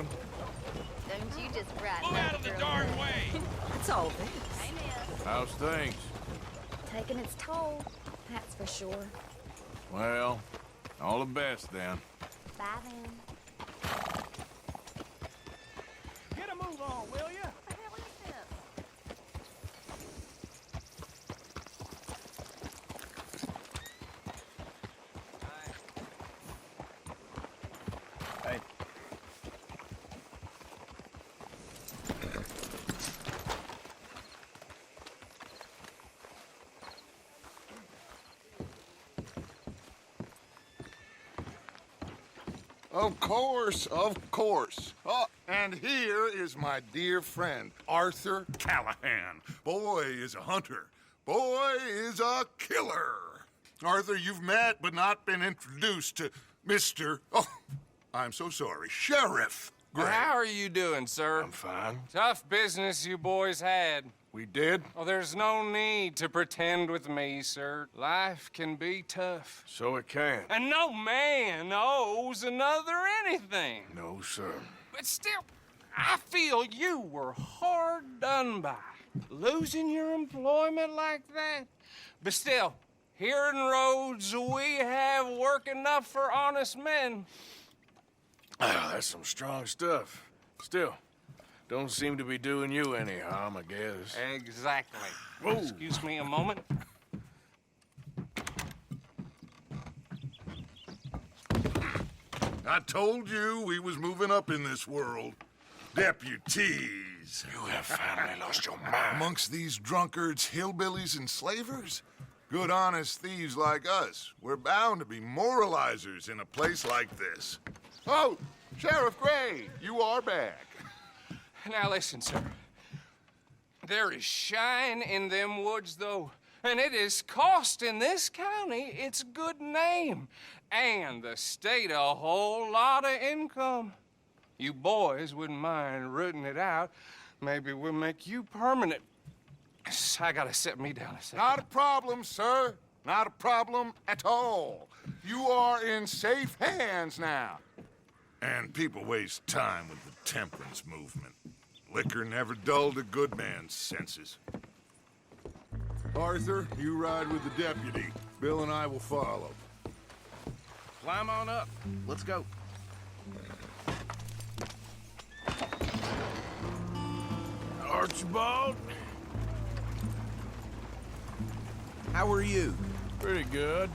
man. Don't you just brighten Move up out of the girl darn day. way! What's all this? Hey, Miss. How's things? Taking its toll, that's for sure. Well, all the best then. Bye then. Get a move on, will ya? What the hell is this? Hey. Of course, of course. Oh, and here is my dear friend, Arthur Callahan. Boy is a hunter. Boy is a killer. Arthur, you've met but not been introduced to Mr. Oh, I'm so sorry, Sheriff Gray. How are you doing, sir? I'm fine. Tough business you boys had. We did? Oh, there's no need to pretend with me, sir. Life can be tough. So it can. And no man owes another anything. No, sir. But still, I feel you were hard done by. Losing your employment like that. But still, here in Rhodes, we have work enough for honest men. Ah, that's some strong stuff. Still, don't seem to be doing you any harm, I guess. Exactly. Whoa. Excuse me a moment. I told you we was moving up in this world. Deputies. You have finally lost your mind. Amongst these drunkards, hillbillies, and slavers? Good, honest thieves like us. We're bound to be moralizers in a place like this. Oh, Sheriff Gray, you are back. Now listen, sir. There is shine in them woods, though, and it is costing this county its good name and the state a whole lot of income. You boys wouldn't mind rooting it out. Maybe we'll make you permanent. I gotta sit me down a second. Not a problem, sir. Not a problem at all. You are in safe hands now. And people waste time with the temperance movement. Liquor never dulled a good man's senses. Arthur, you ride with the deputy. Bill and I will follow. Climb on up. Let's go. Archibald? How are you? Pretty good.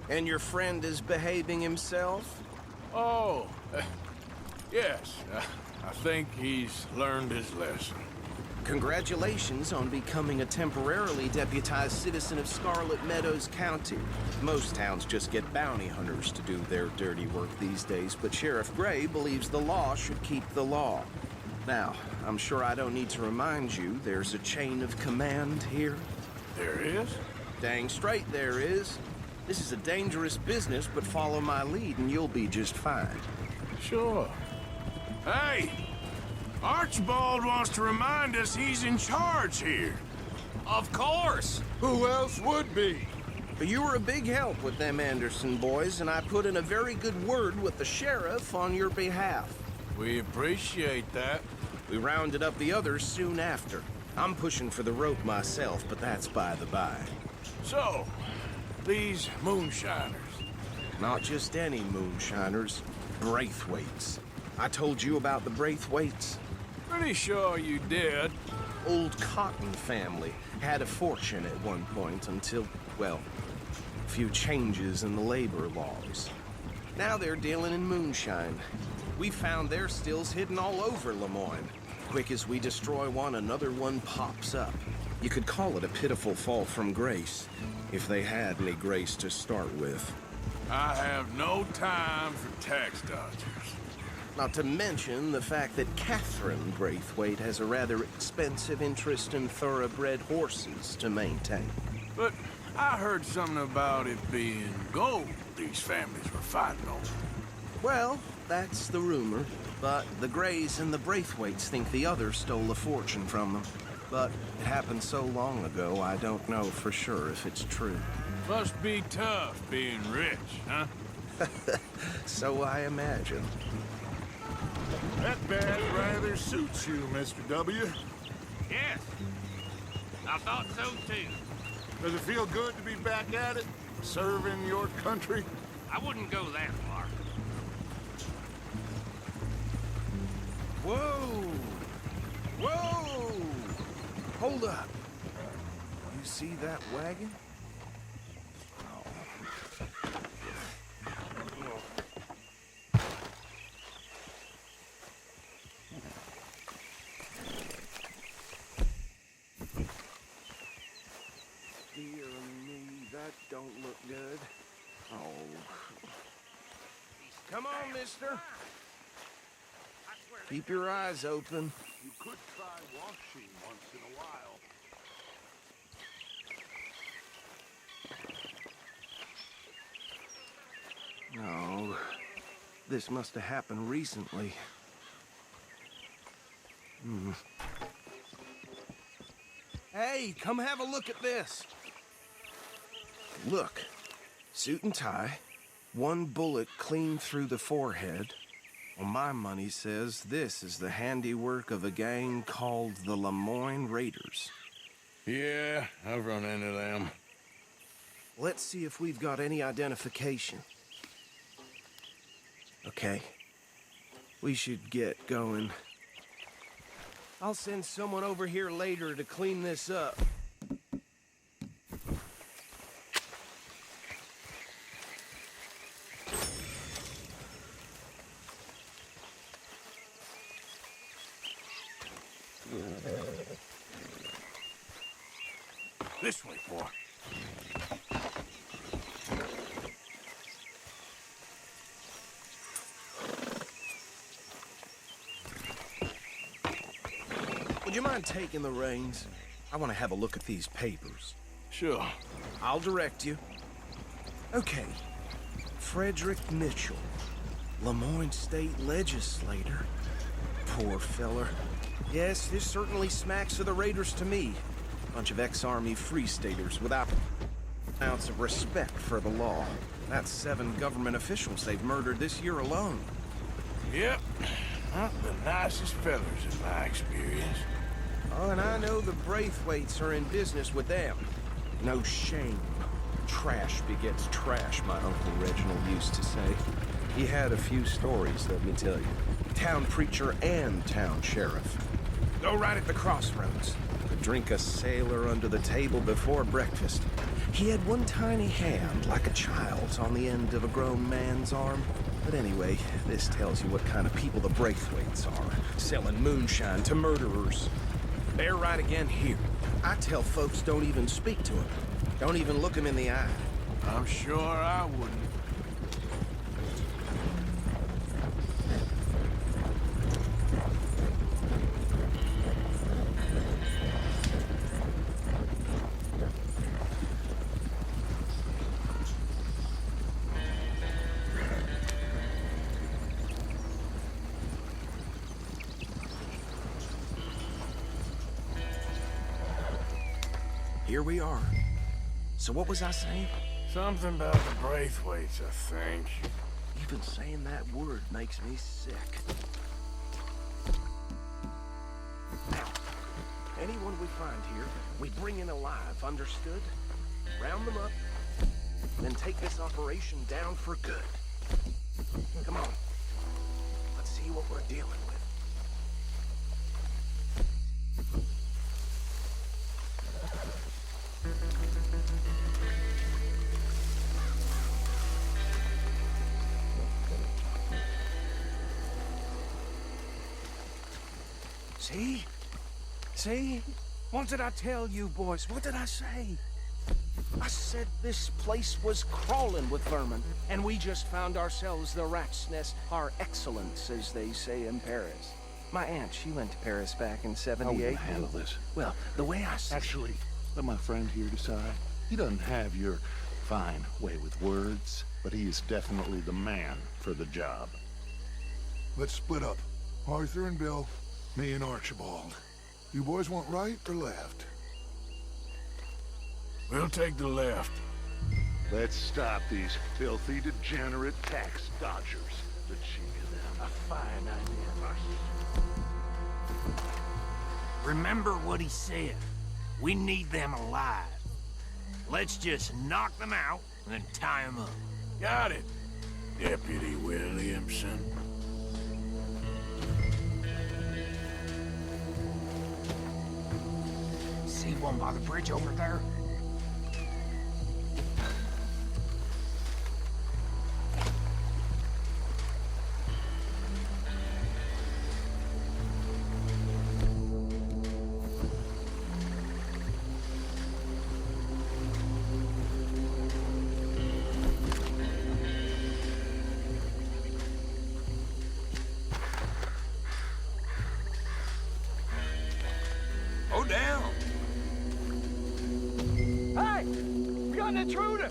And your friend is behaving himself? Oh, yes. I think he's learned his lesson. Congratulations on becoming a temporarily deputized citizen of Scarlet Meadows County. Most towns just get bounty hunters to do their dirty work these days, but Sheriff Gray believes the law should keep the law. Now, I'm sure I don't need to remind you there's a chain of command here. There is? Dang straight there is. This is a dangerous business, but follow my lead and you'll be just fine. Sure. Hey! Archibald wants to remind us he's in charge here. Of course. Who else would be? But you were a big help with them Anderson boys, and I put in a very good word with the sheriff on your behalf. We appreciate that. We rounded up the others soon after. I'm pushing for the rope myself, but that's by the by. So, these moonshiners. Not just any moonshiners, Braithwaites. I told you about the Braithwaites. Pretty sure you did. Old Cotton family had a fortune at one point until, well, a few changes in the labor laws. Now they're dealing in moonshine. We found their stills hidden all over Lemoyne. Quick as we destroy one, another one pops up. You could call it a pitiful fall from grace, if they had any grace to start with. I have no time for tax dodgers. Not to mention the fact that Catherine Braithwaite has a rather expensive interest in thoroughbred horses to maintain. But I heard something about it being gold these families were fighting over. Well, that's the rumor. But the Grays and the Braithwaites think the others stole a fortune from them. But it happened so long ago, I don't know for sure if it's true. Must be tough being rich, huh? So I imagine. That badge rather suits you, Mr. W. Yes. I thought so too. Does it feel good to be back at it? Serving your country? I wouldn't go that far. Whoa! Whoa! Hold up. You see that wagon? Dear me, that don't look good. Oh. Come on, mister. Keep your eyes open. You could try washing once in a while. No. This must have happened recently. Hey, come have a look at this. Look. Suit and tie. One bullet clean through the forehead. Well, my money says this is the handiwork of a gang called the Lemoyne Raiders. Yeah, I've run into them. Let's see if we've got any identification. Okay. We should get going. I'll send someone over here later to clean this up. This way, boy. Would you mind taking the reins? I want to have a look at these papers. Sure. I'll direct you. Okay. Frederick Mitchell, Lemoyne State Legislator. Poor feller. Yes, this certainly smacks of the Raiders to me. Bunch of ex-Army Free Staters without an ounce of respect for the law. That's 7 government officials they've murdered this year alone. Yep. Not the nicest fellers in my experience. Oh, and I know the Braithwaites are in business with them. No shame. Trash begets trash, my Uncle Reginald used to say. He had a few stories, let me tell you. Town preacher and town sheriff. Go right at the crossroads. Could drink a sailor under the table before breakfast. He had one tiny hand, like a child's, on the end of a grown man's arm. But anyway, this tells you what kind of people the Braithwaites are. Selling moonshine to murderers. They're right again here. I tell folks don't even speak to him. Don't even look him in the eye. I'm sure I wouldn't. Here we are. So what was I saying? Something about the Braithwaites, I think. Even saying that word makes me sick. Now, anyone we find here, we bring in alive, understood? Round them up, then take this operation down for good. Come on. Let's see what we're dealing with. See? See? What did I tell you, boys? What did I say? I said this place was crawling with vermin, and we just found ourselves the rat's nest par excellence, as they say in Paris. My aunt, she went to Paris back in '78. How are we gonna handle this? Well, the way I see Actually, let my friend here decide. He doesn't have your fine way with words, but he is definitely the man for the job. Let's split up. Arthur and Bill, me and Archibald. You boys want right or left? We'll take the left. Let's stop these filthy, degenerate tax dodgers. The cheek of them. A fine idea. Remember what he said. We need them alive. Let's just knock them out and then tie them up. Got it, Deputy Williamson. See one by the bridge over there? Go down. Hey! We got an intruder!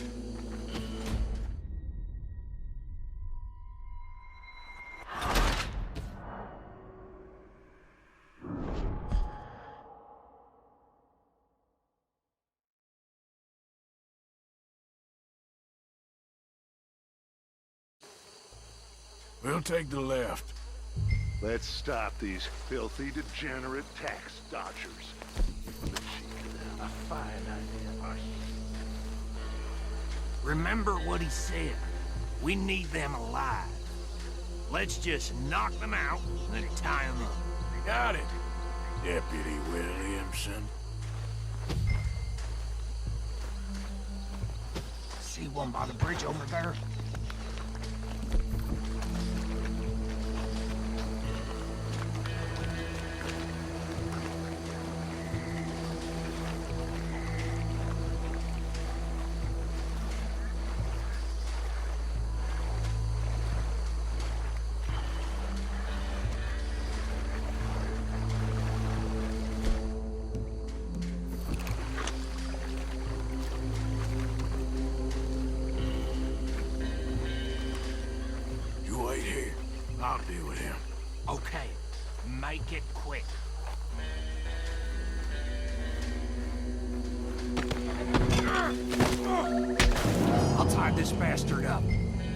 We'll take the left. Let's stop these filthy, degenerate tax dodgers. A fine idea. Remember what he said. We need them alive. Let's just knock them out and then tie them up. Got it, Deputy Williamson. See one by the bridge over there? I'll deal with him. Okay, make it quick. I'll tie this bastard up.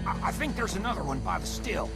I think there's another one by the still.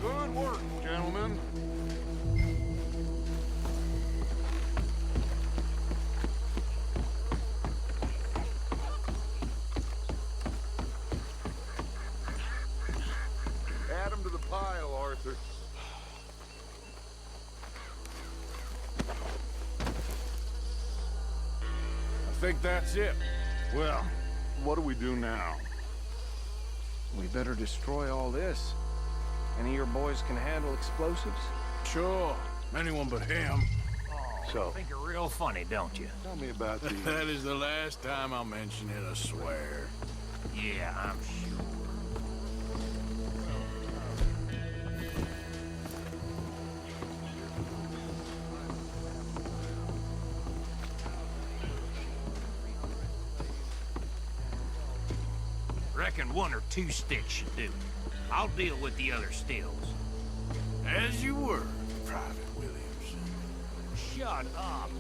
Good work, gentlemen. Add 'em to the pile, Arthur. I think that's it. Well, what do we do now? We better destroy all this. Any of your boys can handle explosives? Sure, anyone but him. So, Think you're real funny, don't you? tell me about the... That is the last time I'll mention it, I swear. Yeah, I'm sure. Reckon 1 or 2 sticks should do. I'll deal with the other stills. As you were, Private Williamson. Shut up.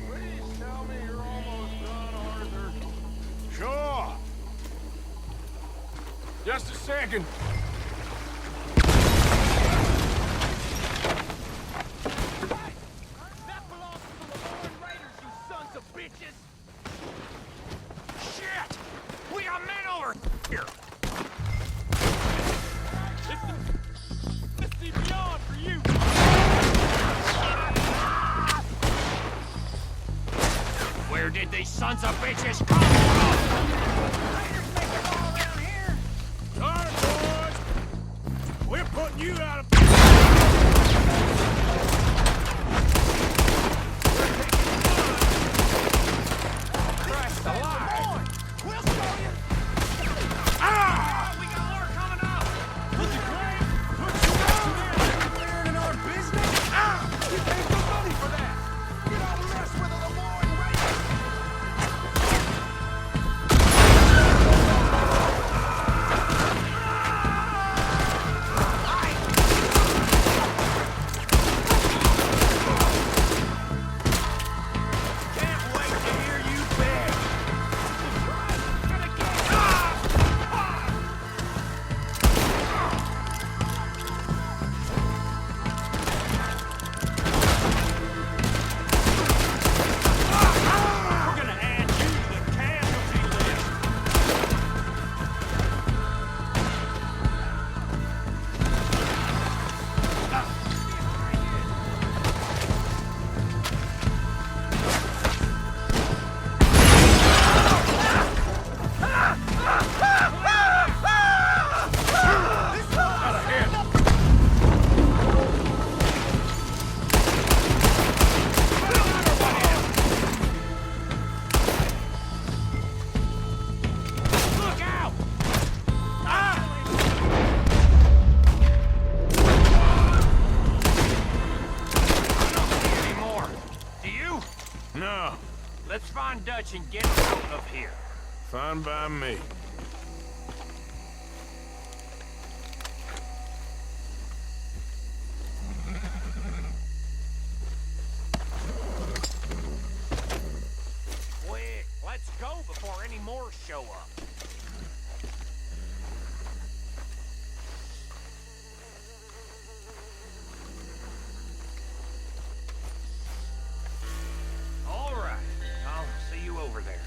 Please tell me you're almost done, Arthur. Sure. Just a second. did these sons of bitches come from? All right, boys. We're putting you out of... Christ alive! We'll show you. Ah! We got more coming up! Put your claim! Put your down! Interfering in our business! Ah! We paid good money for that! You don't mess with the Lemoyne Raiders! Can't wait to hear you beg. We're gonna add you to the casualty list. Look out! I don't see any more. Do you? No, Let's find Dutch and get him out of here. fine by me. Quick, let's go before any more show up. All right, I'll see you over there.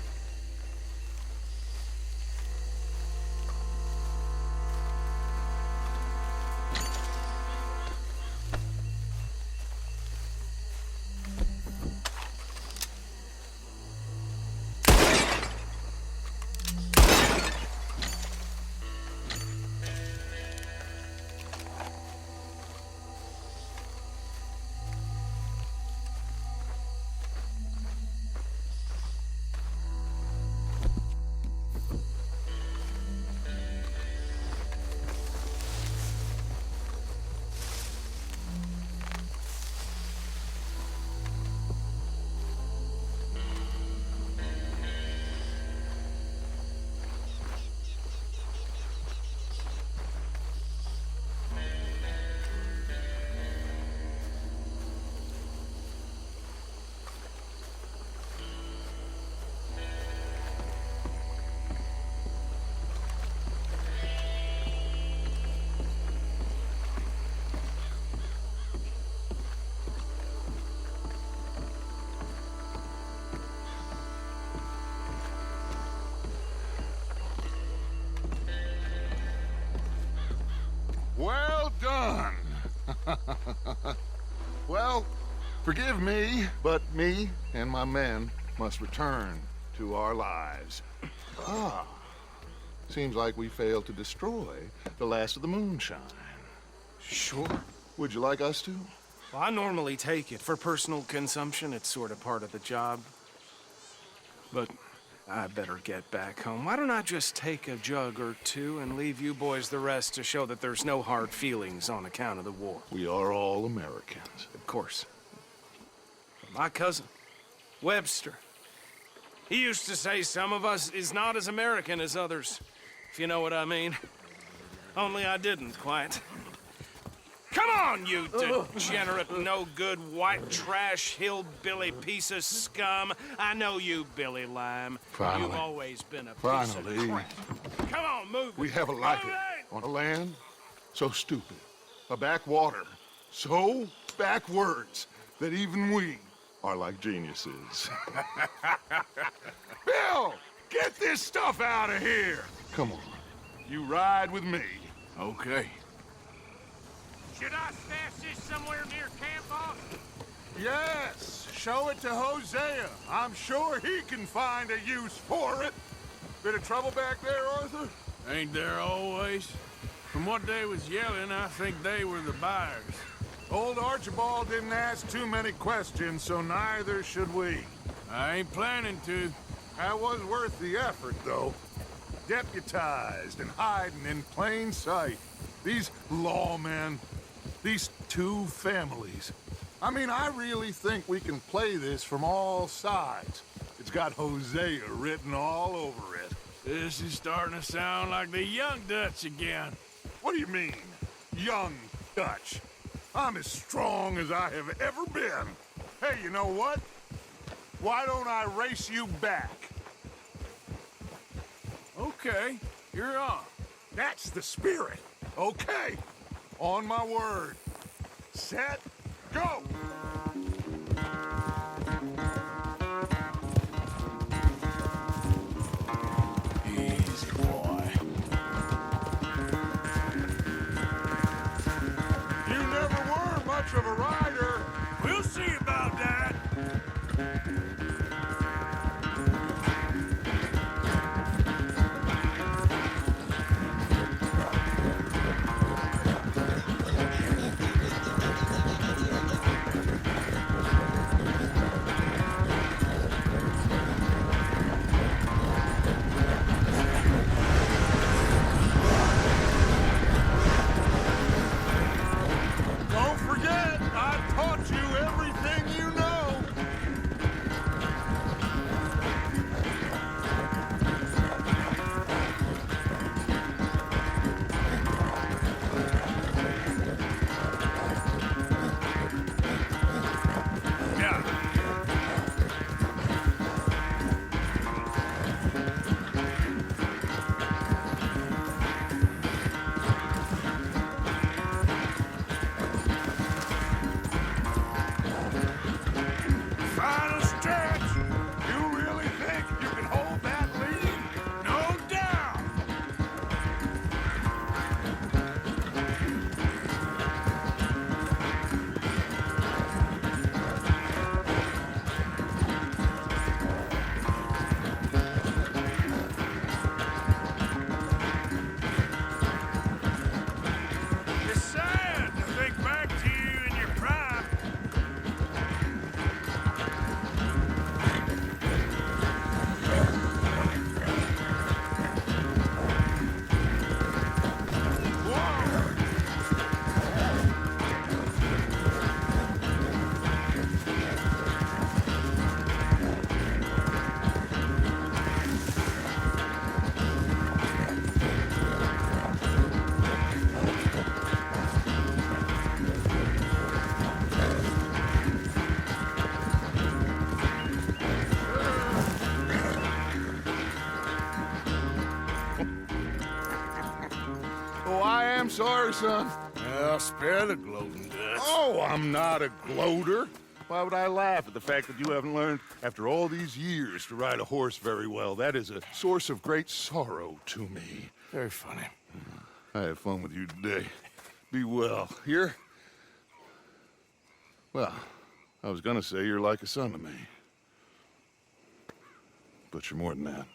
Well done. Well, forgive me, but me and my men must return to our lives. Ah, seems like we failed to destroy the last of the moonshine. Sure. Would you like us to? Well, I normally take it for personal consumption. It's sort of part of the job. But I better get back home. Why don't I just take a jug or two and leave you boys the rest to show that there's no hard feelings on account of the war? We are all Americans. Of course. My cousin, Webster, he used to say some of us is not as American as others, if you know what I mean. Only I didn't quite. Come on, you degenerate, no-good, white trash, hillbilly piece of scum. I know you, Billy Lime. Finally. You've always been a piece Finally. of crap. Come on, move We it. have a life Move it! on a land so stupid, a backwater so backwards that even we are like geniuses. Bill, get this stuff out of here. Come on, you ride with me. Okay. Should I stash this somewhere near camp, boss? Yes, show it to Hosea. I'm sure he can find a use for it. Bit of trouble back there, Arthur? Ain't there always? From what they was yelling, I think they were the buyers. Old Archibald didn't ask too many questions, so neither should we. I ain't planning to. That was worth the effort, though. Deputized and hiding in plain sight. These lawmen, these two families. I mean, I really think we can play this from all sides. It's got Hosea written all over it. This is starting to sound like the Young Dutch again. What do you mean, young Dutch? I'm as strong as I have ever been. Hey, you know what? Why don't I race you back? Okay, you're on. That's the spirit. Okay, on my word. Set, go! Easy, boy. You never were much of a rider. We'll see about that. Don't forget, I taught you everything you know. Yeah. Final stretch. You really think you can hold that lead? No doubt. It's sad to think back to you in your prime. Oh, I am sorry, son. Well, spare the gloating Dutch. Oh, I'm not a gloater. Why would I laugh at the fact that you haven't learned, after all these years, to ride a horse very well? That is a source of great sorrow to me. Very funny. I had fun with you today. Be well. Here? Well, I was gonna say you're like a son to me. But you're more than that.